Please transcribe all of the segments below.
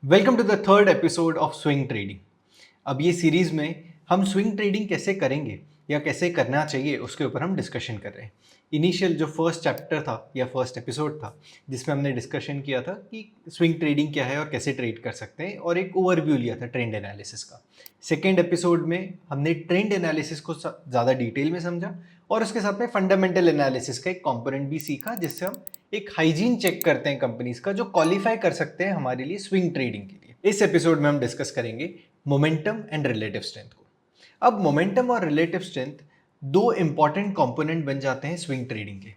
Welcome to the third episode of swing trading. अब ये series में हम स्विंग ट्रेडिंग कैसे करेंगे या कैसे करना चाहिए उसके ऊपर हम डिस्कशन कर रहे हैं। इनिशियल जो फर्स्ट चैप्टर था या फर्स्ट एपिसोड था जिसमें हमने डिस्कशन किया था कि स्विंग ट्रेडिंग क्या है और कैसे ट्रेड कर सकते हैं और एक ओवरव्यू लिया था ट्रेंड एनालिसिस का। सेकेंड एपिसोड में हमने ट्रेंड एनालिसिस को ज़्यादा डिटेल में समझा और उसके साथ में फंडामेंटल एनालिसिस का एक कंपोनेंट भी सीखा जिससे हम एक हाइजीन चेक करते हैं कंपनीज का जो क्वालिफाई कर सकते हैं हमारे लिए स्विंग ट्रेडिंग के लिए। इस एपिसोड में हम डिस्कस करेंगे मोमेंटम एंड रिलेटिव स्ट्रेंथ को। अब मोमेंटम और रिलेटिव स्ट्रेंथ दो इंपॉर्टेंट कंपोनेंट बन जाते हैं स्विंग ट्रेडिंग के।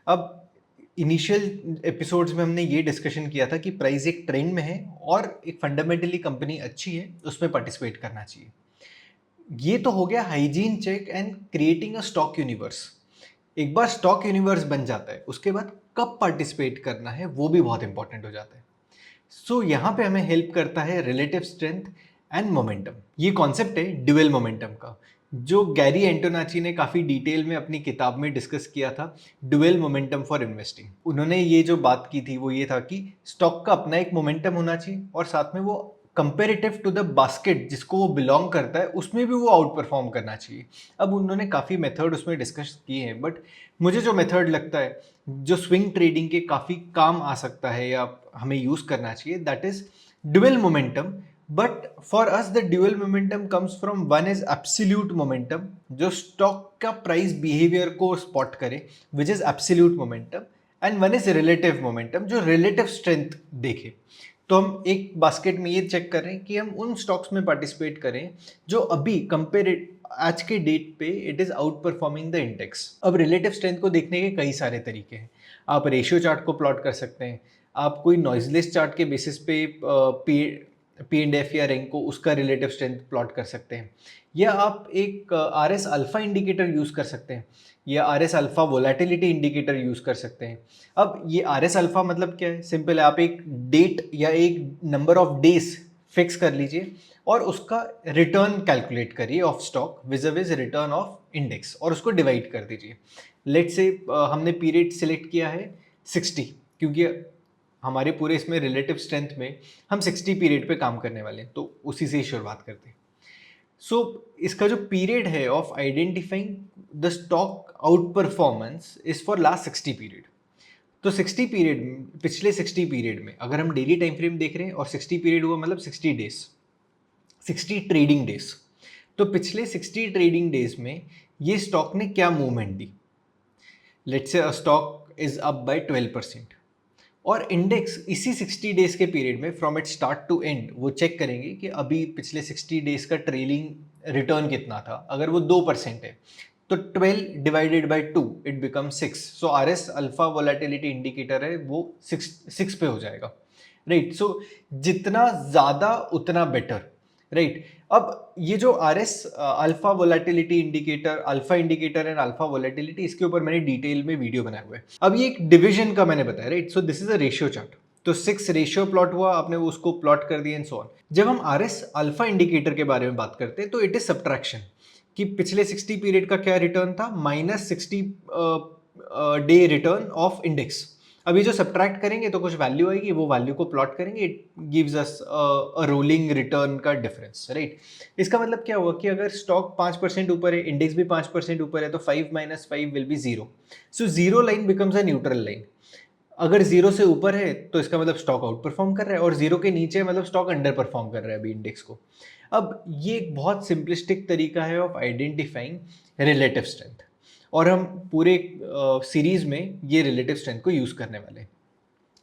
अब इनिशियल एपिसोड्स में हमने ये डिस्कशन किया था कि प्राइस एक ट्रेंड में है और एक फंडामेंटली कंपनी अच्छी है, उसमें पार्टिसिपेट करना चाहिए। ये तो हो गया hygiene check and creating a stock universe. एक बार स्टॉक यूनिवर्स बन जाता है उसके बाद कब पार्टिसिपेट करना है वो भी बहुत इंपॉर्टेंट हो जाता है। सो यहाँ पे हमें हेल्प करता है रिलेटिव स्ट्रेंथ एंड मोमेंटम। ये कॉन्सेप्ट है ड्यूअल मोमेंटम का जो गैरी एंटोनाची ने काफ़ी डिटेल में अपनी किताब में डिस्कस किया था, ड्यूअल मोमेंटम फॉर इन्वेस्टिंग। उन्होंने ये जो बात की थी वो ये था कि स्टॉक का अपना एक मोमेंटम होना चाहिए और साथ में वो कंपेरेटिव टू द बास्केट जिसको वो बिलोंग करता है उसमें भी वो आउट परफॉर्म करना चाहिए। अब उन्होंने काफ़ी मेथड उसमें डिस्कस किए हैं, बट मुझे जो मेथड लगता है जो स्विंग ट्रेडिंग के काफ़ी काम आ सकता है या हमें यूज़ करना चाहिए, that is dual momentum. But for us the dual momentum comes from one is absolute momentum जो स्टॉक का प्राइस बिहेवियर को स्पॉट करे, विच is absolute momentum. And one is relative momentum जो रिलेटिव स्ट्रेंथ देखे। तो हम एक बास्केट में ये चेक कर रहे हैं कि हम उन स्टॉक्स में पार्टिसिपेट करें जो अभी कंपेयर आज के डेट पे it is out performing the index. अब रिलेटिव स्ट्रेंथ को देखने के कई सारे तरीके हैं। आप रेशियो चार्ट को प्लॉट कर सकते हैं, आप कोई नॉइजलेस चार्ट के बेसिस पे पी एंड एफ या रैंक को उसका रिलेटिव स्ट्रेंथ प्लॉट कर सकते हैं, या आप एक R S alpha indicator use कर सकते हैं या R S alpha volatility indicator use कर सकते हैं। अब ये आर एस अल्फा मतलब क्या है? सिंपल है, आप एक डेट या एक नंबर ऑफ डेज फिक्स कर लीजिए और उसका रिटर्न कैलकुलेट करिए of stock vis return of index और उसको डिवाइड कर दीजिए। लेट से हमने पीरियड सिलेक्ट किया है 60, क्योंकि हमारे पूरे इसमें रिलेटिव स्ट्रेंथ में हम 60 पीरियड पे काम करने वाले हैं, तो उसी से ही शुरुआत करते हैं। सो इसका जो पीरियड है of identifying the stock out performance is for last 60 period. तो 60 पीरियड में, पिछले 60 पीरियड में अगर हम डेली टाइम फ्रेम देख रहे हैं और 60 पीरियड हुआ मतलब 60 डेज, 60 ट्रेडिंग डेज। तो पिछले 60 ट्रेडिंग डेज में ये स्टॉक ने क्या मूवमेंट दी। Let's say a stock is up by 12% और इंडेक्स इसी 60 डेज के पीरियड में from it start to end वो चेक करेंगे कि अभी पिछले 60 डेज का ट्रेलिंग रिटर्न कितना था। अगर वो 2% है तो 12 divided by 2 it become 6। So R S alpha volatility indicator है वो 6 पे हो जाएगा, राइट। सो जितना ज़्यादा उतना बेटर, राइट। अब ये जो R S alpha volatility indicator, alpha indicator and alpha volatility, इसके ऊपर मैंने डिटेल में वीडियो बनाया हुआ है। अब ये एक डिवीजन का मैंने बताया, right. So this is a ratio chart. तो 6 रेशियो प्लॉट हुआ, आपने उसको प्लॉट कर दिया एंड सो ऑन। जब हम आर एस अल्फा इंडिकेटर के बारे में बात करते हैं तो इट इज सब्ट्रैक्शन कि पिछले 60 पीरियड का क्या रिटर्न था minus 60 day return of index. अब ये जो सब्ट्रैक्ट करेंगे तो कुछ वैल्यू आएगी, वो वैल्यू को प्लॉट करेंगे, it gives us a rolling return का डिफरेंस, राइट। इसका मतलब क्या हुआ कि अगर स्टॉक 5% ऊपर है, इंडेक्स भी 5% ऊपर है, तो 5 minus 5 will be 0। So zero line becomes a neutral line. अगर जीरो से ऊपर है तो इसका मतलब स्टॉक आउट परफॉर्म कर रहा है और जीरो के नीचे मतलब स्टॉक अंडर परफॉर्म कर रहा है अभी इंडेक्स को। अब ये एक बहुत सिंपलिस्टिक तरीका है ऑफ आइडेंटिफाइंग रिलेटिव स्ट्रेंथ और हम पूरे सीरीज में ये रिलेटिव स्ट्रेंथ को यूज करने वाले हैं।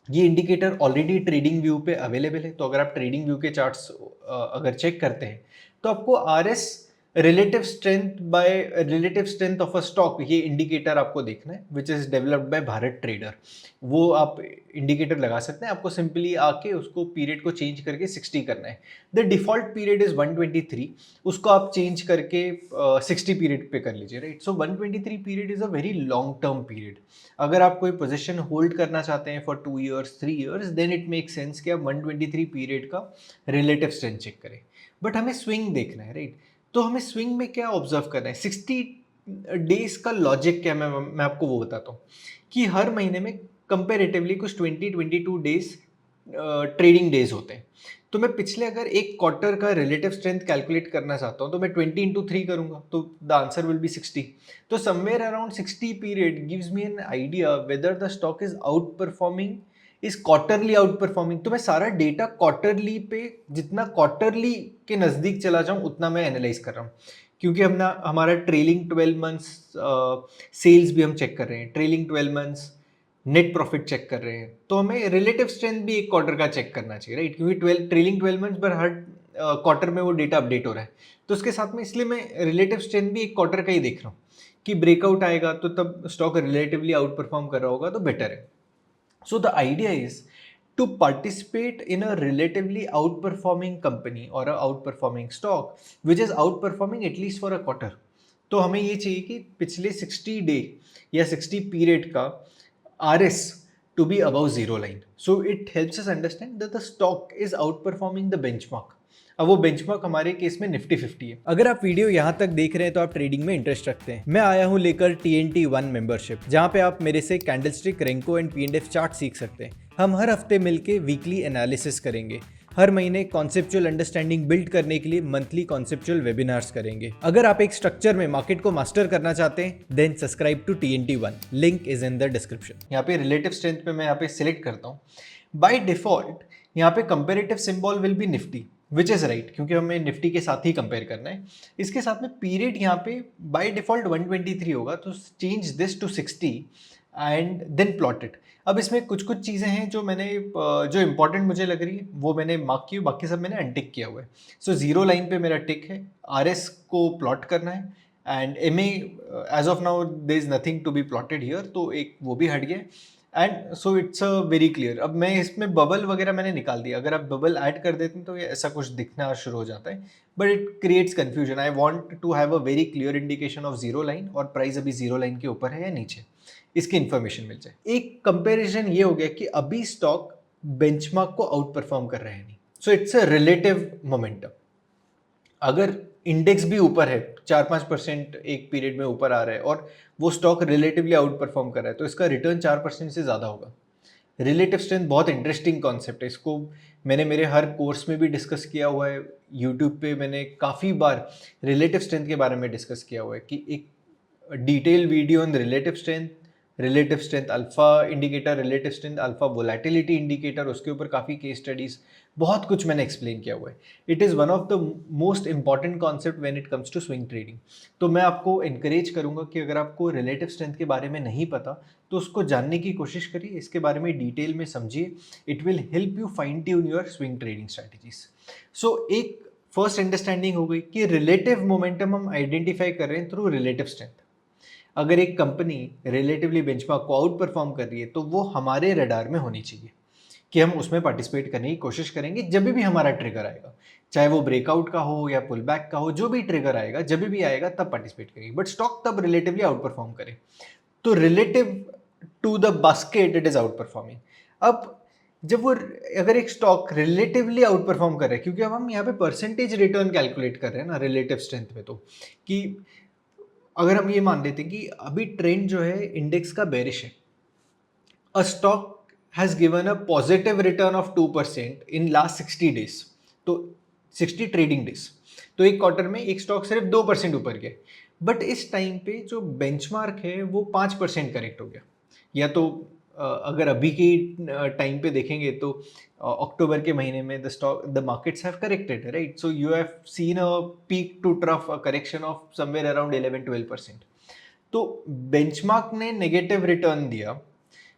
ये इंडिकेटर ऑलरेडी ट्रेडिंग व्यू पे अवेलेबल है, तो अगर आप ट्रेडिंग व्यू के चार्ट्स अगर चेक करते हैं तो आपको R S relative strength of a stock ये इंडिकेटर आपको देखना है, which is developed by Bharat trader. वो आप इंडिकेटर लगा सकते हैं, आपको सिंपली आके उसको पीरियड को चेंज करके 60 करना है। द डिफॉल्ट पीरियड इज 123, उसको आप चेंज करके 60 पीरियड पे कर लीजिए, right. So 123 period is a very long term period. अगर आप कोई पोजीशन होल्ड करना चाहते हैं for 2 years 3 years, then it make sense कि आप 123 पीरियड का रिलेटिव स्ट्रेंथ चेक करें। बट हमें स्विंग देखना है, राइट। तो हमें स्विंग में क्या ऑब्जर्व करना है, 60 डेज का लॉजिक क्या, मैं आपको वो बताता हूँ कि हर महीने में कंपेरेटिवली कुछ 20-22 डेज ट्रेडिंग डेज होते हैं। तो मैं पिछले अगर एक क्वार्टर का रिलेटिव स्ट्रेंथ कैलकुलेट करना चाहता हूँ तो मैं 20 इंटू 3 करूंगा तो द आंसर विल बी 60. तो somewhere around 60 period gives me an idea whether the stock is out performing, is quarterly out performing. तो मैं सारा डेटा क्वार्टरली पे, जितना क्वार्टरली के नज़दीक चला जाऊं उतना मैं एनालाइज कर रहा हूँ, क्योंकि हमारा ट्रेलिंग 12 मंथ्स सेल्स भी हम चेक कर रहे हैं, trailing 12 months net profit check कर रहे हैं, तो हमें रिलेटिव स्ट्रेंथ भी एक क्वार्टर का चेक करना चाहिए, राइट? क्योंकि ट्रेलिंग 12 मंथ्स पर हर क्वार्टर में वो डेटा अपडेट हो रहा है. तो उसके साथ में इसलिए मैं रिलेटिव स्ट्रेंथ भी एक क्वार्टर का ही देख रहा हूँ कि ब्रेकआउट आएगा तो तब स्टॉक रिलेटिवली आउट परफॉर्म कर रहा होगा तो बेटर है. So the idea is to participate in a relatively outperforming company or a outperforming stock which is outperforming at least for a quarter. तो हमें ये चाहिए कि पिछले 60 डे या 60 पीरियड का RS to be above zero line. So it helps us understand that the stock is outperforming the benchmark. अब वो बेंचमार्क हमारे केस में निफ्टी 50 है. अगर आप वीडियो यहाँ तक देख रहे हैं तो आप ट्रेडिंग में इंटरेस्ट रखते हैं. मैं आया हूँ लेकर TNT1 मेंबरशिप, जहाँ पे आप मेरे से candlestick, Renko and P&F chart सीख सकते हैं. हम हर हफ्ते मिलके वीकली एनालिसिस करेंगे. हर महीने कॉन्सेप्चुअल अंडरस्टैंडिंग बिल्ड करने के लिए मंथली कॉन्सेप्चुअल वेबिनार्स करेंगे. अगर आप एक स्ट्रक्चर में मार्केट को मास्टर करना चाहते हैं then subscribe to TNT1. Link is in the description. यहाँ पे रिलेटिव स्ट्रेंथ पे मैं यहाँ पे सिलेक्ट करता हूँ. बाय डिफॉल्ट यहाँ पे comparative symbol will be Nifty, which is right, क्योंकि हमें निफ्टी के साथ ही कंपेयर करना है. इसके साथ में पीरियड यहाँ पे बाय डिफॉल्ट 123 होगा, तो change this to 60 and then plot it. अब इसमें कुछ कुछ चीज़ें हैं जो जो इंपॉर्टेंट मुझे लग रही है वो मैंने मार्क की, बाकी सब मैंने अनटिक किया हुआ है. सो जीरो लाइन पे मेरा टिक है, RS को प्लॉट करना है and MA as of now there is nothing to be plotted here, तो एक वो भी हट गया. And so it's a very clear. अब मैं इसमें बबल वगैरह मैंने निकाल दिया, अगर आप बबल ऐड कर देते हैं तो ये ऐसा कुछ दिखना शुरू हो जाता है, but it creates confusion. I want to have a very clear indication of zero line और प्राइस अभी जीरो लाइन के ऊपर है या नीचे, इसकी इन्फॉर्मेशन मिल जाए. एक कंपेरिजन ये हो गया कि अभी स्टॉक बेंचमार्क को आउट परफॉर्म कर रहे हैं नहीं. सो इट्स अ रिलेटिव मोमेंटम. अगर इंडेक्स भी ऊपर है 4-5% एक पीरियड में ऊपर आ रहा है और वो स्टॉक रिलेटिवली आउट परफॉर्म कर रहा है तो इसका रिटर्न 4% से ज़्यादा होगा. रिलेटिव स्ट्रेंथ बहुत इंटरेस्टिंग कॉन्सेप्ट है, इसको मैंने मेरे हर कोर्स में भी डिस्कस किया हुआ है. यूट्यूब पे मैंने काफ़ी बार रिलेटिव स्ट्रेंथ के बारे में डिस्कस किया हुआ है कि एक detail video on relative strength alpha indicator, relative strength alpha volatility indicator, उसके ऊपर काफ़ी केस स्टडीज़, बहुत कुछ मैंने एक्सप्लेन किया हुआ है. It is one of the most important concept when it comes to swing trading. तो मैं आपको इनकरेज करूंगा कि अगर आपको रिलेटिव स्ट्रेंथ के बारे में नहीं पता तो उसको जानने की कोशिश करिए, इसके बारे में डिटेल में समझिए. It will help you fine tune your swing trading strategies. So एक फर्स्ट अंडरस्टैंडिंग हो गई कि रिलेटिव मोमेंटम हम आइडेंटिफाई कर रहे हैं थ्रू रिलेटिव स्ट्रेंथ. अगर एक कंपनी रिलेटिवली बेंचमार्क को आउट परफॉर्म कर रही है तो वो हमारे रडार में होनी चाहिए कि हम उसमें पार्टिसिपेट करने की कोशिश करेंगे जब भी हमारा ट्रिगर आएगा, चाहे वो ब्रेकआउट का हो या पुल बैक का हो, जो भी ट्रिगर आएगा जब भी आएगा तब पार्टिसिपेट करेंगे, बट स्टॉक तब रिलेटिवली आउट परफॉर्म करे. तो relative to the basket it is outperforming. अब जब वो अगर एक स्टॉक रिलेटिवली आउट परफॉर्म कर रहा है, क्योंकि अब हम यहाँ पे परसेंटेज रिटर्न कैलकुलेट कर रहे हैं ना रिलेटिव स्ट्रेंथ में, तो कि अगर हम ये मान लेते हैं कि अभी ट्रेंड जो है इंडेक्स का बेरिश है, a stock has given a positive return of 2% in last 60 days, तो 60 ट्रेडिंग डेज, तो एक क्वार्टर में एक स्टॉक सिर्फ 2% ऊपर गया, बट इस टाइम पे जो बेंचमार्क है वो 5% करेक्ट हो गया. या तो अगर अभी की टाइम पे देखेंगे तो अक्टूबर के महीने में the markets have corrected, right? So you have seen a peak to trough a correction of somewhere around 11-12%. तो बेंचमार्क ने नेगेटिव रिटर्न दिया,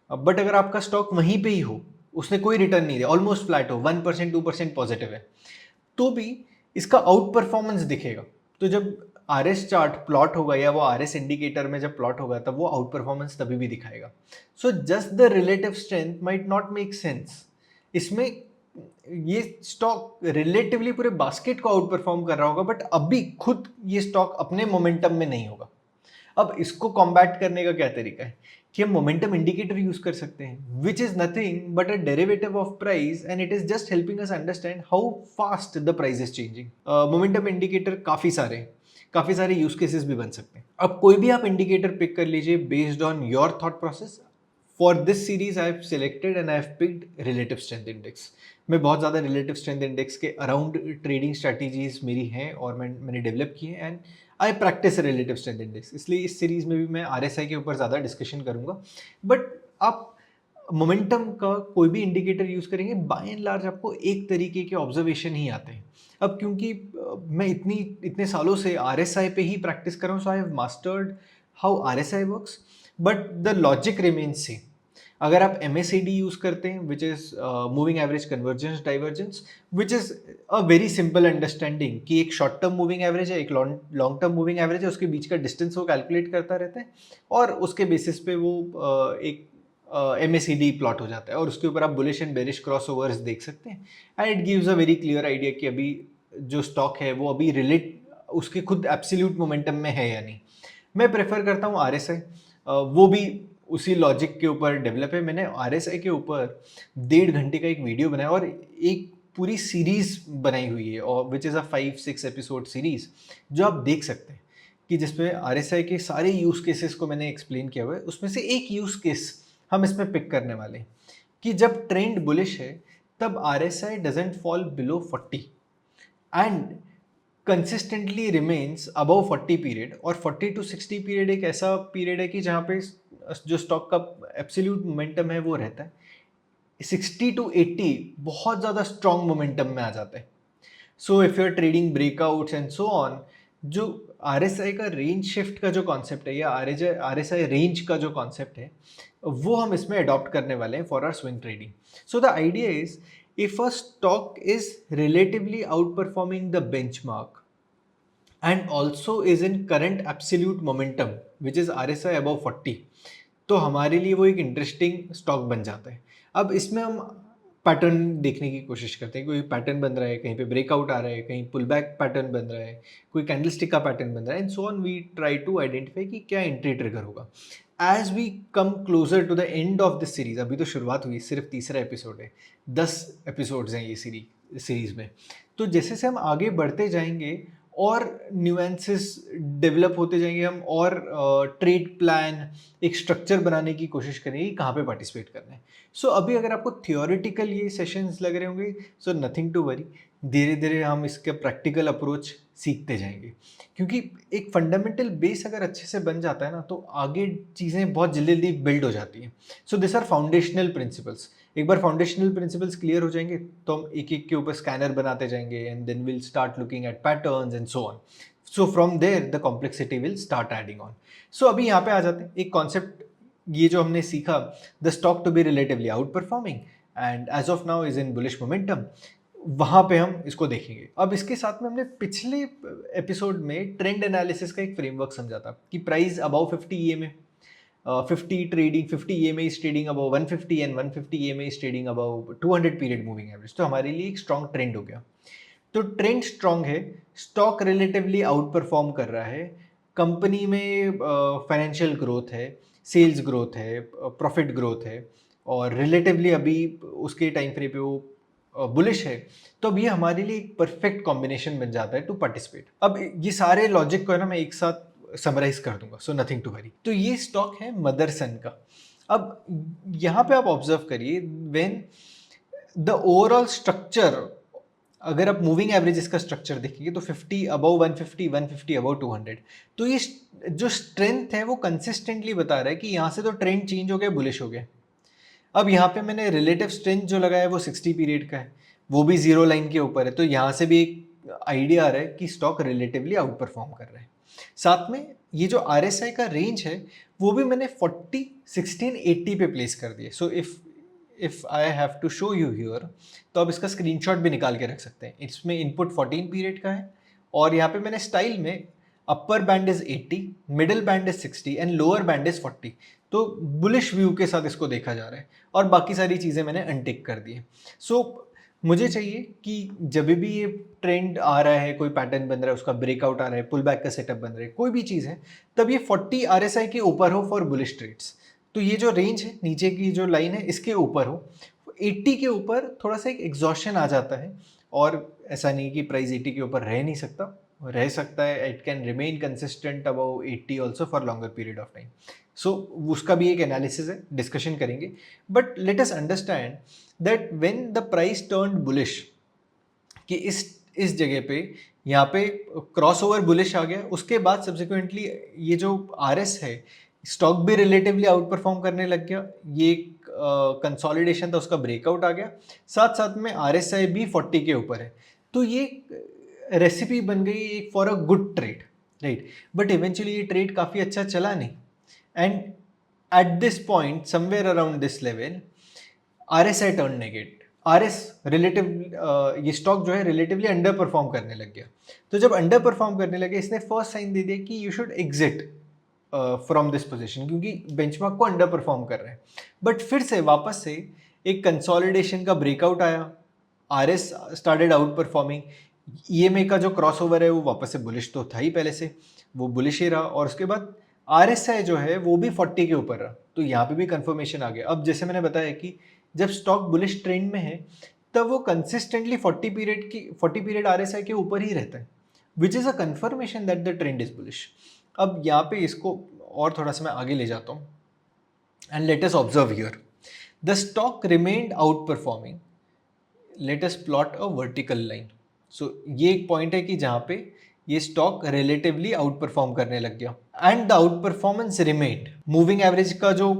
बट अगर आपका स्टॉक वहीं पे ही हो, उसने कोई रिटर्न नहीं दिया, ऑलमोस्ट फ्लैट हो, 1%-2% पॉजिटिव है, तो भी इसका आउट परफॉर्मेंस दिखेगा. तो जब RS चार्ट प्लॉट होगा या वो RS इंडिकेटर में जब प्लॉट होगा तब वो आउट परफॉर्मेंस तभी भी दिखाएगा. So just the relative strength might not make sense. इसमें ये स्टॉक रिलेटिवली पूरे बास्केट को आउट परफॉर्म कर रहा होगा, बट अभी खुद ये स्टॉक अपने मोमेंटम में नहीं होगा. अब इसको कॉम्बैट करने का क्या तरीका है कि हम मोमेंटम इंडिकेटर यूज कर सकते हैं, which is nothing but a derivative of price, and it is just helping us understand how fast the price is changing. Momentum indicator काफी सारे यूज केसेस भी बन सकते हैं. अब कोई भी आप इंडिकेटर पिक कर लीजिए based on your thought process, for this series I have selected and I have picked relative strength index. मैं बहुत ज़्यादा रिलेटिव स्ट्रेंथ इंडेक्स के अराउंड ट्रेडिंग स्ट्रैटेजीज मेरी हैं और मैंने डेवलप की है, and I practice relative strength index. इसलिए इस सीरीज में भी मैं RSI के ऊपर ज़्यादा डिस्कशन करूँगा। बट आप मोमेंटम का कोई भी इंडिकेटर यूज़ करेंगे, बाय एंड लार्ज आपको एक तरीके के ऑब्जर्वेशन ही आते हैं। अब क्योंकि मैं इतने सालों से RSI पे ही प्रैक्टिस कर रहा हूँ, so I have mastered how RSI works, but the logic remains same. अगर आप MACD यूज़ करते हैं, which is moving average convergence divergence, which is a very simple understanding कि एक शॉर्ट टर्म मूविंग एवरेज है, एक लॉन्ग टर्म मूविंग एवरेज है, उसके बीच का डिस्टेंस वो कैलकुलेट करता रहता है और उसके बेसिस पे वो एक MACD प्लॉट हो जाता है और उसके ऊपर आप bullish and bearish cross overs देख सकते हैं, and it gives a very clear idea कि अभी जो स्टॉक है वो अभी रिलेट उसके खुद एब्सोल्यूट मोमेंटम में है या नहीं। मैं प्रेफर करता हूँ RSI, वो भी उसी लॉजिक के ऊपर डेवलप है। मैंने RSI के ऊपर 1.5 घंटे का एक वीडियो बनाया और एक पूरी सीरीज बनाई हुई है, और विच इज़ अ 5-6 एपिसोड सीरीज, जो आप देख सकते हैं कि जिसमें RSI के सारे यूज केसेस को मैंने एक्सप्लेन किया हुआ है। उसमें से एक यूज केस हम इसमें पिक करने वाले हैं कि जब ट्रेंड बुलिश है तब RSI doesn't fall below 40 and consistently remains above 40 period. और 40 to 60 पीरियड एक ऐसा पीरियड है कि जहाँ पे जो स्टॉक का एब्सोल्यूट मोमेंटम है वो रहता है। 60 to 80 बहुत ज़्यादा स्ट्रॉन्ग मोमेंटम में आ जाता है। So if you are trading breakouts and so on, जो RSI का रेंज शिफ्ट का जो कॉन्सेप्ट है या RSI रेंज का जो कॉन्सेप्ट है, वो हम इसमें अडॉप्ट करने वाले हैं for our swing trading. So the idea is, if a stock is relatively out performing the benchmark and also is in current absolute momentum which is RSI above 40, तो हमारे लिए वो एक इंटरेस्टिंग स्टॉक बन जाता है। अब इसमें हम पैटर्न देखने की कोशिश करते हैं, कोई पैटर्न बन रहा है, कहीं पे ब्रेकआउट आ रहा है, कहीं पुल बैक पैटर्न बन रहा है, कोई कैंडलस्टिक का पैटर्न बन रहा है, and so on we try to identify कि क्या एंट्री ट्रिगर होगा। As we come closer to the end of this series, अभी तो शुरुआत हुई, सिर्फ तीसरा एपिसोड है, 10 एपिसोड्स हैं ये सीरीज में। तो जैसे से हम आगे बढ़ते जाएंगे और न्यूएंसेस डेवलप होते जाएंगे, हम और ट्रेड प्लान एक स्ट्रक्चर बनाने की कोशिश करेंगे कि कहाँ पे पार्टिसिपेट करना है। सो अभी अगर आपको थियोरेटिकल ये सेशंस लग रहे होंगे, सो नथिंग टू वरी, धीरे धीरे हम इसके प्रैक्टिकल अप्रोच सीखते जाएंगे, क्योंकि एक फंडामेंटल बेस अगर अच्छे से बन जाता है ना, तो आगे चीज़ें बहुत जल्दी जल्दी बिल्ड हो जाती हैं। So this are foundational principles. एक बार फाउंडेशनल प्रिंसिपल्स क्लियर हो जाएंगे तो हम एक एक के ऊपर स्कैनर बनाते जाएंगे, and then will start looking at patterns and so on. So from there the complexity will start adding on. So अभी यहाँ पे आ जाते हैं, एक कॉन्सेप्ट ये जो हमने सीखा, the stock to be relatively out performing and as of now is in bullish momentum, वहाँ पे हम इसको देखेंगे। अब इसके साथ में हमने पिछले एपिसोड में ट्रेंड एनालिसिस का एक फ्रेमवर्क समझा था कि price about 50 EMA, 50 trading, 50 EMA is trading above 150 and 150 EMA is trading above 200 period moving average, तो हमारे लिए एक स्ट्रॉन्ग ट्रेंड हो गया। तो ट्रेंड स्ट्रॉन्ग है, स्टॉक रिलेटिवली आउट परफॉर्म कर रहा है, कंपनी में फाइनेंशियल ग्रोथ है, सेल्स ग्रोथ है, प्रॉफिट ग्रोथ है, और रिलेटिवली अभी उसके टाइम फ्रेम पे वो बुलिश है, तो अब ये हमारे लिए एक परफेक्ट कॉम्बिनेशन बन जाता है टू पार्टिसिपेट। अब ये सारे लॉजिक को है ना मैं एक साथ समराइज कर दूंगा, सो नथिंग टू वरी। तो ये स्टॉक है मदरसन का। अब यहाँ पे आप ऑब्जर्व करिए, व्हेन द ओवरऑल स्ट्रक्चर, अगर आप मूविंग एवरेजेस का स्ट्रक्चर देखेंगे तो 50 अबव 150, 150 अबव 200, तो ये जो स्ट्रेंथ है वो कंसिस्टेंटली बता रहा है कि यहाँ से तो ट्रेंड चेंज हो गया, बुलिश हो गया। अब यहाँ पे मैंने रिलेटिव स्ट्रेंथ जो लगाया है वो 60 पीरियड का है, वो भी जीरो लाइन के ऊपर है, तो यहाँ से भी एक आइडिया आ रहा है कि स्टॉक रिलेटिवली आउट परफॉर्म कर रहा है। साथ में ये जो RSI का रेंज है वो भी मैंने 40, 16, 80 पे प्लेस कर दिए। So if I have to show you here, तो आप इसका स्क्रीनशॉट भी निकाल के रख सकते हैं। इसमें इनपुट 14 पीरियड का है, और यहाँ पे मैंने स्टाइल में upper band is 80, middle band is 60 and lower band is 40, तो बुलिश व्यू के साथ इसको देखा जा रहा है, और बाकी सारी चीज़ें मैंने अनटिक कर दी है। सो मुझे चाहिए कि जब भी ये ट्रेंड आ रहा है, कोई पैटर्न बन रहा है, उसका ब्रेकआउट आ रहा है, पुल बैक का सेटअप बन रहा है, कोई भी चीज़ है, तब ये 40 RSI के ऊपर हो फॉर बुलिश ट्रेड्स। तो ये जो रेंज है, नीचे की जो लाइन है, इसके ऊपर हो। 80 के ऊपर थोड़ा सा एक एग्जॉशन आ जाता है, और ऐसा नहीं कि प्राइस 80 के ऊपर रह नहीं सकता, रह सकता है, it can remain consistent about 80 also for longer period of time. So उसका भी एक एनालिसिस है, डिस्कशन करेंगे. But let us understand that when the price turned bullish, कि इस जगह पे यहाँ पे क्रॉस ओवर बुलिश आ गया, उसके बाद सब्सिक्वेंटली ये जो आरएस है स्टॉक भी रिलेटिवली आउट परफॉर्म करने लग गया. ये कंसोलिडेशन था, उसका ब्रेकआउट आ गया. साथ साथ में आरएसआई भी 40 के ऊपर है. तो ये रेसिपी बन गई एक for a good trade, right. But eventually ये ट्रेड काफ़ी अच्छा चला नहीं. And eight this point somewhere around this level RSI turn negative. RS relative ये स्टॉक जो है रिलेटिवली अंडर परफॉर्म करने लग गया. तो जब अंडर परफॉर्म करने लगे, इसने फर्स्ट साइन दे दिया कि you should exit from this position, क्योंकि बेंचमार्क को अंडर परफॉर्म कर रहे हैं. बट फिर से वापस से एक कंसोलिडेशन का ब्रेकआउट आया, RS started out performing. EMA का जो क्रॉस ओवर है वो वापस से बुलिश तो था ही पहले से, वो बुलिश ही रहा. और उसके बाद आरएसआई जो है वो भी 40 के ऊपर रहा. तो यहाँ पे भी कंफर्मेशन आ गया. अब जैसे मैंने बताया कि जब स्टॉक बुलिश ट्रेंड में है तब वो कंसिस्टेंटली 40 पीरियड आरएसआई के ऊपर ही रहता है, विच is a confirmation that the trend is bullish. अब यहाँ पे इसको और थोड़ा सा मैं आगे ले जाता हूँ. And let us observe here the stock remained outperforming. Let us plot a vertical line. So ये एक पॉइंट है कि जहाँ पे ये स्टॉक रिलेटिवली आउट परफॉर्म करने लग गया. And the out performance remained. Moving average का जो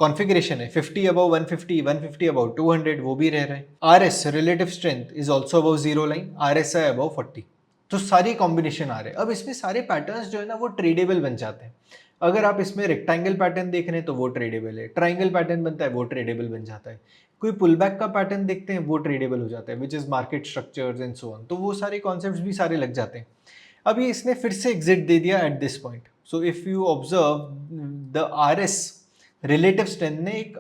कॉन्फ़िगरेशन है 50 अबव 150, 150 अबव 200, वो भी रह रहे हैं. RS relative strength is also above zero line, RSI above 40. तो सारी कॉम्बिनेशन आ रहे हैं. अब इसमें सारे पैटर्न्स जो है ना वो ट्रेडेबल बन जाते हैं. अगर आप इसमें रेक्टेंगल पैटर्न देख रहे हैं तो वो ट्रेडेबल है, ट्राइंगल पैटर्न बनता है वो ट्रेडेबल बन जाता है, कोई पुल बैक का पैटर्न देखते हैं वो ट्रेडेबल हो जाता है, which is market structures and so on. तो वो सारे कॉन्सेप्ट्स भी सारे लग जाते हैं. अभी इसने फिर से एग्जिट दे दिया eight this point. So if you observe the RS relative strength ने एक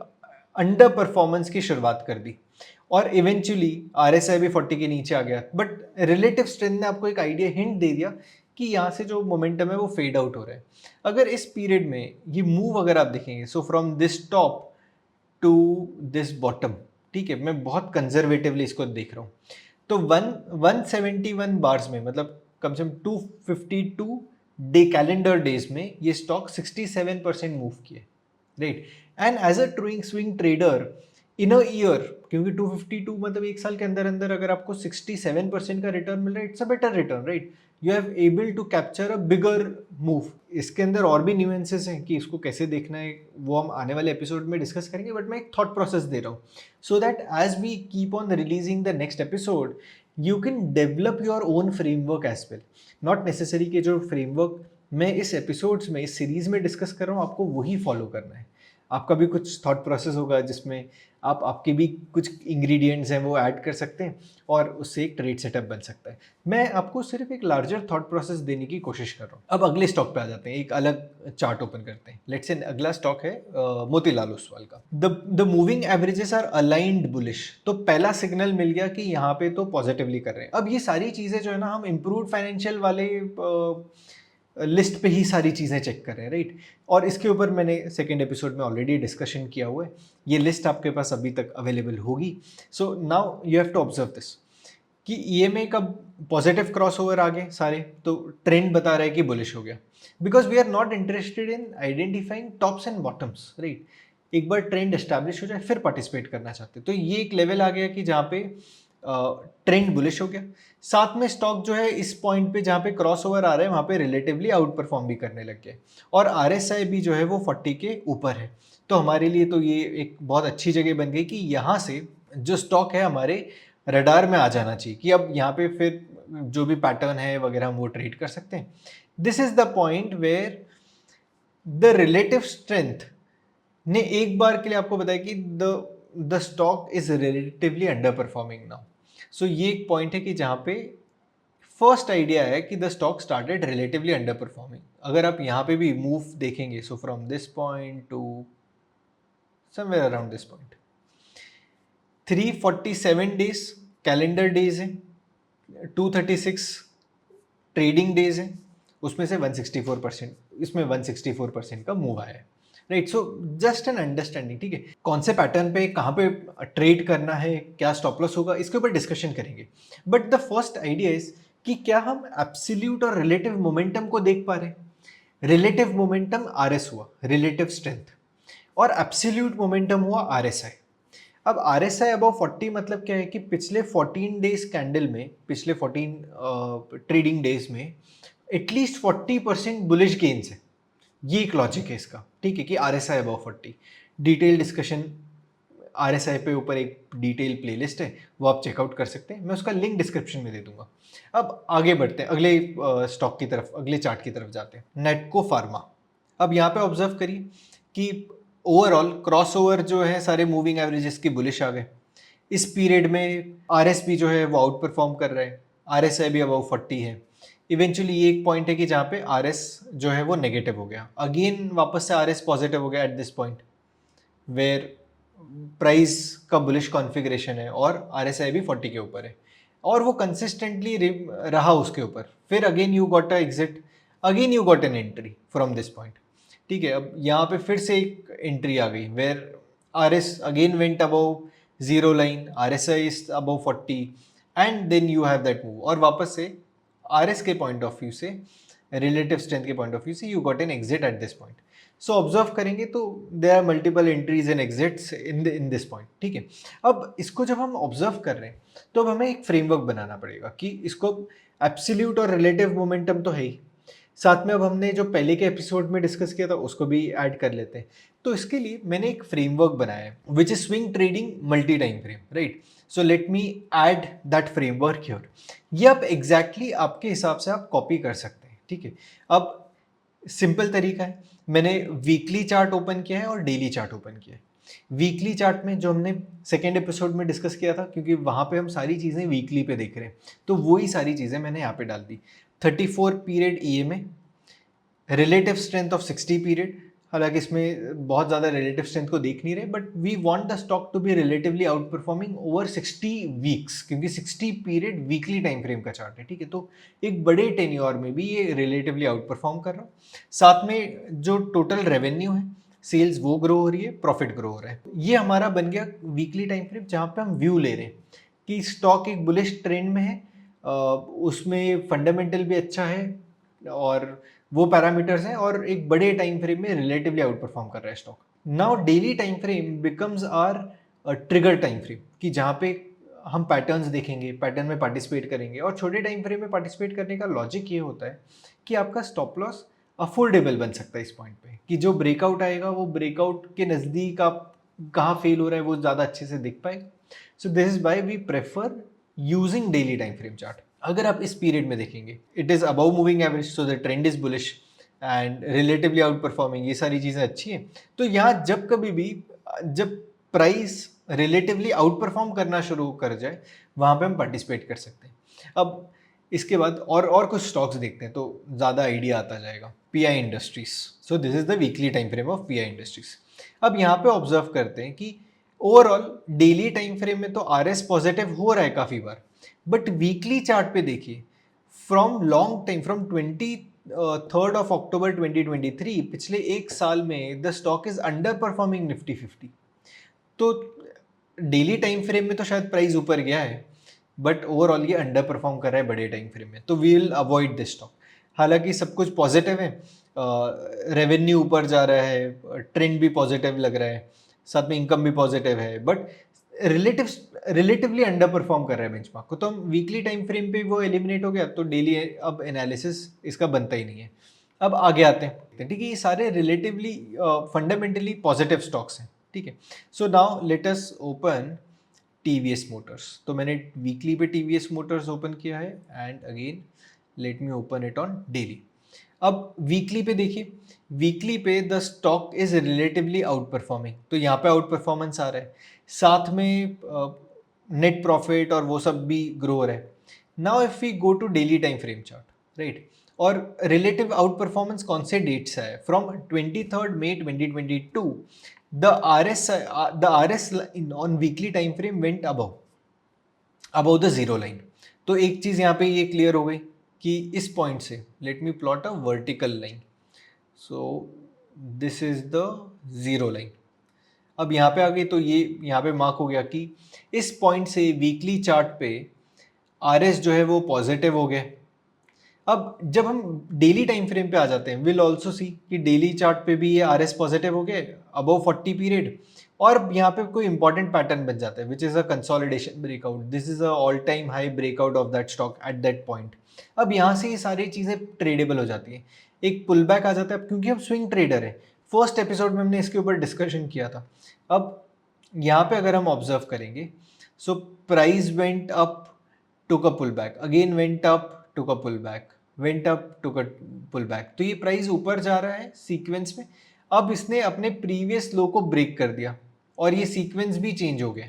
अंडर परफॉर्मेंस की शुरुआत कर दी और इवेंचुअली आरएसआई भी 40 के नीचे आ गया. बट रिलेटिव स्ट्रेंथ ने आपको एक आइडिया हिंट दे दिया कि यहाँ से जो मोमेंटम है वो फेड आउट हो रहा है. अगर इस पीरियड में ये मूव अगर आप देखेंगे, so from this top to this bottom, ठीक है, मैं बहुत कंजर्वेटिवली इसको देख रहा हूँ, तो 171 बार्स में, मतलब कम से कम 252 डे कैलेंडर डेज में ये स्टॉक 67% मूव किए, right. And as a swing trader in a year, क्योंकि 252 मतलब एक साल के अंदर अंदर अगर आपको 67% का रिटर्न मिल रहा है, it's a better return, right. You have able to capture a bigger move. इसके अंदर और भी न्यूएंसेस हैं कि इसको कैसे देखना है, वो हम आने वाले एपिसोड में डिस्कस करेंगे. बट मैं एक थॉट प्रोसेस दे रहा हूँ so that as we keep on releasing the next episode you can develop your own framework as well. Not necessary कि जो फ्रेमवर्क मैं इस एपिसोड्स में, इस सीरीज में डिस्कस कर रहा हूँ, आपको वही फॉलो करना है. आपका भी कुछ थॉट प्रोसेस होगा जिसमें आप आपके भी कुछ इंग्रेडिएंट्स हैं वो ऐड कर सकते हैं और उससे एक ट्रेड सेटअप बन सकता है. मैं आपको सिर्फ एक लार्जर थॉट प्रोसेस देने की कोशिश कर रहा हूँ. अब अगले स्टॉक पे आ जाते हैं, एक अलग चार्ट ओपन करते हैं. लेट्स से अगला स्टॉक है मोतीलाल ओसवाल का. The moving averages are aligned bullish. तो पहला सिग्नल मिल गया कि यहाँ पे तो पॉजिटिवली कर रहे हैं. अब ये सारी चीज़ें जो है ना हम इम्प्रूव फाइनेंशियल वाले लिस्ट पे ही सारी चीज़ें चेक कर रहे हैं, राइट. और इसके ऊपर मैंने सेकेंड एपिसोड में ऑलरेडी डिस्कशन किया हुआ है. ये लिस्ट आपके पास अभी तक अवेलेबल होगी. So now you have to observe this कि ईएमए का पॉजिटिव क्रॉस ओवर आ गए सारे, तो ट्रेंड बता रहा है कि बुलिश हो गया. Because we are not interested in identifying tops and bottoms, right. एक बार ट्रेंड एस्टैब्लिश हो जाए फिर पार्टिसिपेट करना चाहते. तो ये एक लेवल आ गया कि जहाँ पे ट्रेंड बुलिश हो गया. साथ में स्टॉक जो है इस पॉइंट पे जहाँ पे क्रॉस ओवर आ रहा है वहाँ पे रिलेटिवली आउट परफॉर्म भी करने लग गया. और आरएसआई भी जो है वो 40 के ऊपर है. तो हमारे लिए तो ये एक बहुत अच्छी जगह बन गई कि यहाँ से जो स्टॉक है हमारे रडार में आ जाना चाहिए कि अब यहाँ पे फिर जो भी पैटर्न है वगैरह हम वो ट्रेड कर सकते हैं. This is the point where the relative strength ने एक बार के लिए आपको बताया कि the stock is relatively underperforming now. So ये एक पॉइंट है कि जहाँ पे फर्स्ट आइडिया है कि the stock started relatively under performing. अगर आप यहाँ पे भी मूव देखेंगे, so from this point two somewhere around this point 347 days calendar days है, 236 ट्रेडिंग डेज है, उसमें से 164%, इसमें 164% का मूव आया है, right. So just an understanding, ठीक है. कौन से पैटर्न पे कहाँ पे ट्रेड करना है, क्या स्टॉप लॉस होगा, इसके ऊपर डिस्कशन करेंगे. But the first idea is कि क्या हम एब्सोल्यूट और रिलेटिव मोमेंटम को देख पा रहे हैं. रिलेटिव मोमेंटम RS हुआ, रिलेटिव स्ट्रेंथ, और एब्सोल्यूट मोमेंटम हुआ RSI। अब RSI अबव 40 मतलब क्या है कि पिछले 14 डेज कैंडल में, पिछले 14 ट्रेडिंग डेज में एटलीस्ट 40% बुलिश गेन्स है। ये एक लॉजिक है इसका, ठीक है, कि RSI above 40। Detail discussion RSI पे ऊपर एक डिटेल प्लेलिस्ट है, वो आप चेकआउट कर सकते हैं, मैं उसका लिंक डिस्क्रिप्शन में दे दूंगा। अब आगे बढ़ते हैं, अगले स्टॉक की तरफ, अगले चार्ट की तरफ जाते हैं, नेटको फार्मा। अब यहाँ पे ऑब्जर्व करिए कि ओवरऑल क्रॉसओवर जो है सारे मूविंग एवरेजेस की बुलिश आ गए। इस पीरियड में RSP जो है वो आउट परफॉर्म कर रहे हैं, RSI भी अबव 40 है। इवेंचुअली ये एक पॉइंट है कि जहाँ पे RS जो है वो नेगेटिव हो गया, अगेन वापस से RS पॉजिटिव हो गया at this point where price का बुलिश कॉन्फ़िगरेशन है और RSI भी 40 के ऊपर है, और वो कंसिस्टेंटली रहा उसके ऊपर। फिर again you got a exit, again you got an entry from this point, ठीक है। अब यहाँ पे फिर से एक एंट्री आ गई where RS again went above zero line, RSI is above 40 and then you have that move, और वापस से RS के पॉइंट ऑफ व्यू से, रिलेटिव स्ट्रेंथ के पॉइंट ऑफ व्यू से you got an exit at this point. So observe करेंगे तो there are multiple entries and exits in this point, ठीक है। अब इसको जब हम ऑब्जर्व कर रहे हैं तो अब हमें एक फ्रेमवर्क बनाना पड़ेगा कि इसको एब्सोल्यूट और रिलेटिव मोमेंटम तो है ही, साथ में अब हमने जो पहले के एपिसोड में डिस्कस किया था उसको भी ऐड कर लेते हैं। तो इसके लिए मैंने एक फ्रेमवर्क बनाया है which is swing trading multi time frame, right. So let me add that framework here. ये आप एग्जैक्टली आपके हिसाब से आप कॉपी कर सकते हैं, ठीक है। अब सिंपल तरीका है, मैंने वीकली चार्ट ओपन किया है और डेली चार्ट ओपन किया है। वीकली चार्ट में जो हमने सेकेंड एपिसोड में डिस्कस किया था, क्योंकि वहाँ पे हम सारी चीज़ें वीकली पे देख रहे हैं, तो वही सारी चीज़ें मैंने यहाँ पे डाल दी। 34 period EMA, relative strength of 60 period, हालांकि इसमें बहुत ज़्यादा रिलेटिव स्ट्रेंथ को देख नहीं रहे, but we want the stock to be relatively out performing over 60 weeks, क्योंकि 60 पीरियड वीकली टाइम फ्रेम का चार्ट है, ठीक है। तो एक बड़े टेन्योर में भी ये रिलेटिवली आउट परफॉर्म कर रहा है। साथ में जो टोटल रेवेन्यू है, सेल्स, वो ग्रो हो रही है, प्रॉफिट ग्रो हो रहा है। ये हमारा बन गया वीकली टाइम फ्रेम, जहाँ पे हम व्यू ले रहे हैं कि स्टॉक एक बुलिश ट्रेंड में है, उसमें फंडामेंटल भी अच्छा है और वो पैरामीटर्स हैं, और एक बड़े टाइम फ्रेम में रिलेटिवली आउट परफॉर्म कर रहा है stock. Now daily time frame becomes our trigger time frame, कि जहाँ पे हम पैटर्न्स देखेंगे, पैटर्न में पार्टिसिपेट करेंगे। और छोटे टाइम फ्रेम में पार्टिसिपेट करने का लॉजिक ये होता है कि आपका स्टॉप लॉस अफोर्डेबल बन सकता है इस पॉइंट पे, कि जो ब्रेकआउट आएगा वो ब्रेकआउट के नज़दीक आप कहाँ फेल हो रहा है वो ज़्यादा अच्छे से दिख पाए। So this is why we prefer using daily time frame chart. अगर आप इस पीरियड में देखेंगे, it is above moving average, so the trend is bullish and relatively out performing, ये सारी चीज़ें अच्छी हैं। तो यहाँ जब कभी भी जब प्राइस रिलेटिवली आउट परफॉर्म करना शुरू कर जाए, वहाँ पे हम पार्टिसिपेट कर सकते हैं। अब इसके बाद और कुछ स्टॉक्स देखते हैं तो ज़्यादा आइडिया आता जाएगा। PI industries, so this is the weekly time frame of PI industries. अब यहाँ पे ऑब्जर्व करते हैं कि ओवरऑल डेली टाइम फ्रेम में तो RS पॉजिटिव हो रहा है काफ़ी बार, बट वीकली चार्ट पे देखिए, from long time, from 23 of October 2023, पिछले एक साल में the stock is under performing Nifty 50। तो डेली टाइम फ्रेम में तो शायद प्राइस ऊपर गया है, बट ओवरऑल ये अंडर परफॉर्म कर रहा है बड़े टाइम फ्रेम में, तो we will avoid this stock. हालांकि सब कुछ पॉजिटिव है, रेवेन्यू ऊपर जा रहा है, ट्रेंड भी पॉजिटिव लग रहा है, साथ में इनकम भी पॉजिटिव है, बट रिलेटिवली अंडर परफॉर्म कर रहा है बेंचमार्क को। तो हम वीकली टाइम फ्रेम पे वो एलिमिनेट हो गया, तो डेली अब एनालिसिस इसका बनता ही नहीं है। अब आगे आते हैं, ठीक है, ये सारे रिलेटिवली फंडामेंटली पॉजिटिव स्टॉक्स हैं, ठीक है। So now let us open TVS Motors. तो मैंने वीकली पे TVS मोटर्स ओपन किया है and again let me open it on daily. अब वीकली पे देखिए, वीकली पे the stock is relatively out performing, तो यहाँ पे आउट परफॉर्मेंस आ रहा है, साथ में नेट प्रॉफिट और वो सब भी ग्रो हो रहा है। Now if we go to daily time frame chart, right, और रिलेटिव आउट परफॉर्मेंस कौन से डेट से है, from 23 May 2022 the RS on weekly time frame went above the zero line। तो एक चीज यहाँ पे ये क्लियर हो गई कि इस पॉइंट से let me plot a vertical line, so this is the zero line. अब यहाँ पे आ गई, तो ये यहाँ पे मार्क हो गया कि इस पॉइंट से वीकली चार्ट पे RS जो है वो पॉजिटिव हो गया। अब जब हम डेली टाइम फ्रेम पे आ जाते हैं, विल ऑल्सो सी कि डेली चार्ट पे भी ये RS पॉजिटिव हो गए अबव 40 पीरियड, और यहाँ पे कोई इंपॉर्टेंट पैटर्न बन जाता है which is a consolidation breakout, this is a all time high breakout of that stock at that point. अब यहाँ से ये सारी चीज़ें ट्रेडेबल हो जाती हैं, एक पुल बैक आ जाता है। अब क्योंकि हम स्विंग ट्रेडर हैं, फर्स्ट एपिसोड में हमने इसके ऊपर डिस्कशन किया था। अब यहाँ पे अगर हम ऑब्जर्व करेंगे, so price went up, took a pull back, again went up, took a pull back, went up, took a pull back. तो ये प्राइस ऊपर जा रहा है सीक्वेंस में। अब इसने अपने प्रीवियस लो को ब्रेक कर दिया और ये सीक्वेंस भी चेंज हो गया,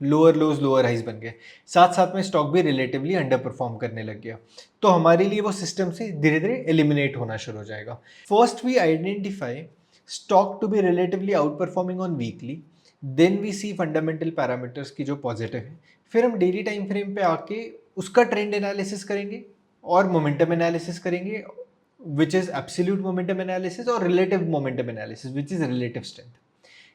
लोअर लोज लोअर हाइज बन गए, साथ साथ में स्टॉक भी रिलेटिवली अंडर परफॉर्म करने लग गया। तो हमारे लिए वो सिस्टम से धीरे धीरे एलिमिनेट होना शुरू हो जाएगा। First we identify stock to be relatively out performing on weekly, then we see fundamental parameters की जो पॉजिटिव है, फिर हम डेली टाइम फ्रेम पे आके उसका ट्रेंड एनालिसिस करेंगे और मोमेंटम एनालिसिस करेंगे which is absolute momentum analysis, और relative momentum analysis which is relative strength.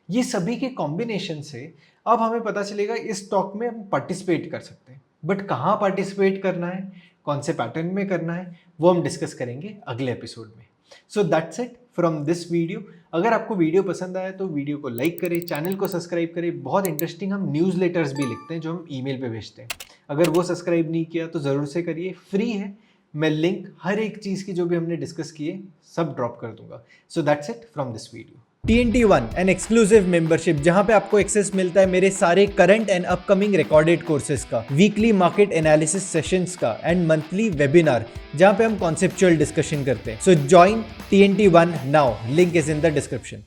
ये सभी के कॉम्बिनेशन से अब हमें पता चलेगा इस स्टॉक में हम पार्टिसिपेट कर सकते हैं। बट कहाँ पार्टिसिपेट करना है, कौन से पैटर्न में करना है, वो हम डिस्कस करेंगे अगले एपिसोड में। So that's it from this video. अगर आपको वीडियो पसंद आया तो वीडियो को लाइक करें, चैनल को सब्सक्राइब करें। बहुत इंटरेस्टिंग हम न्यूज़ लेटर्स भी लिखते हैं जो हम ईमेल पे भेजते हैं, अगर वो सब्सक्राइब नहीं किया तो ज़रूर से करिए, फ्री है। मैं लिंक हर एक चीज़ की जो भी हमने डिस्कस की है सब ड्रॉप कर दूंगा। So that's it from this video. TNT1 an exclusive membership, जहां पे आपको एक्सेस मिलता है मेरे सारे current and upcoming recorded courses का, वीकली मार्केट एनालिसिस सेशंस का एंड मंथली वेबिनार जहां पे हम कॉन्सेप्चुअल डिस्कशन करते हैं। सो join TNT1 now, link is in the description.